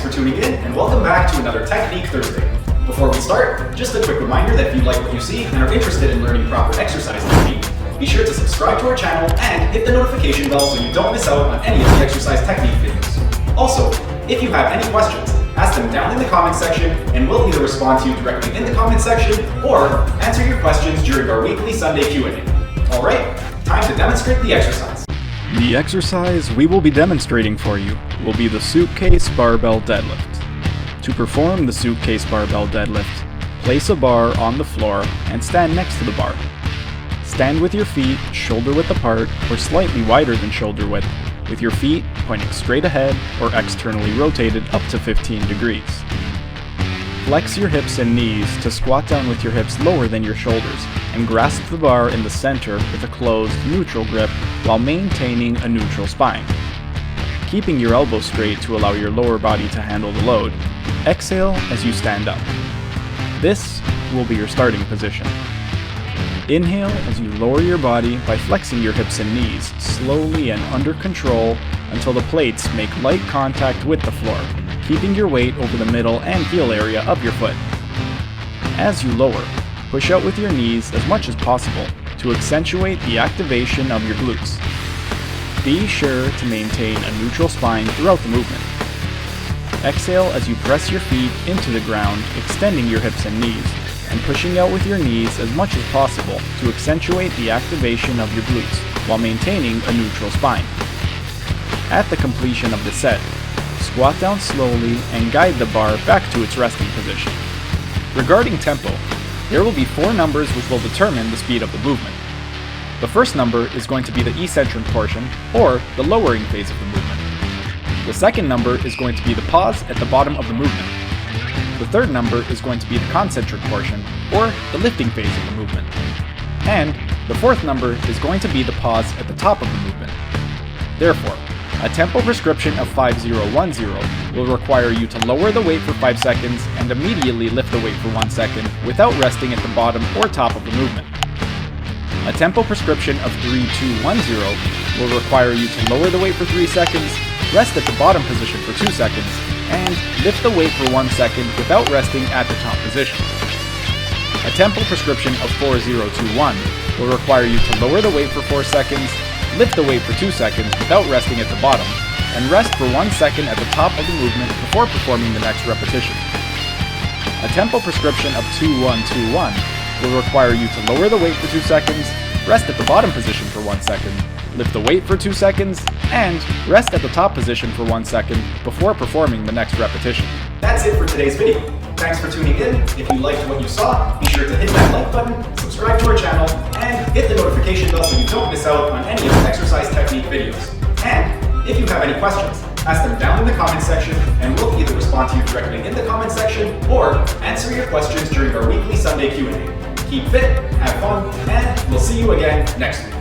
Thanks for tuning in, and welcome back to another Technique Thursday. Before we start, just a quick reminder that if you like what you see and are interested in learning proper exercise technique, be sure to subscribe to our channel and hit the notification bell so you don't miss out on any of the exercise technique videos. Also, if you have any questions, ask them down in the comment section and we'll either respond to you directly in the comment section or answer your questions during our weekly Sunday Q&A. Alright, time to demonstrate the exercise. The exercise we will be demonstrating for you will be the Suitcase Barbell Deadlift. To perform the Suitcase Barbell Deadlift, place a bar on the floor and stand next to the bar. Stand with your feet shoulder width apart or slightly wider than shoulder width, with your feet pointing straight ahead or externally rotated up to 15 degrees. Flex your hips and knees to squat down with your hips lower than your shoulders and grasp the bar in the center with a closed, neutral grip while maintaining a neutral spine. Keeping your elbows straight to allow your lower body to handle the load, exhale as you stand up. This will be your starting position. Inhale as you lower your body by flexing your hips and knees slowly and under control until the plates make light contact with the floor, keeping your weight over the middle and heel area of your foot. As you lower, push out with your knees as much as possible to accentuate the activation of your glutes. Be sure to maintain a neutral spine throughout the movement. Exhale as you press your feet into the ground, extending your hips and knees, and pushing out with your knees as much as possible to accentuate the activation of your glutes while maintaining a neutral spine. At the completion of the set, squat down slowly and guide the bar back to its resting position. Regarding tempo, there will be 4 numbers which will determine the speed of the movement. The first number is going to be the eccentric portion, or the lowering phase of the movement. The second number is going to be the pause at the bottom of the movement. The third number is going to be the concentric portion, or the lifting phase of the movement. And the fourth number is going to be the pause at the top of the movement. Therefore, a tempo prescription of 5010 will require you to lower the weight for 5 seconds and immediately lift the weight for 1 second without resting at the bottom or top of the movement. A tempo prescription of 3210 will require you to lower the weight for 3 seconds, rest at the bottom position for 2 seconds, and lift the weight for 1 second without resting at the top position. A tempo prescription of 4021 will require you to lower the weight for 4 seconds, lift the weight for 2 seconds without resting at the bottom, and rest for 1 second at the top of the movement before performing the next repetition. A tempo prescription of 2121 will require you to lower the weight for 2 seconds, rest at the bottom position for 1 second, lift the weight for 2 seconds, and rest at the top position for 1 second before performing the next repetition. That's it for today's video. Thanks for tuning in. If you liked what you saw, be sure to hit that like button, subscribe to our channel, and hit the notification bell so you don't miss out on any of the exercise technique videos. And if you have any questions, ask them down in the comment section and we'll either respond to you directly in the comment section or answer your questions during our weekly Sunday Q&A. Keep fit, have fun, and we'll see you again next week.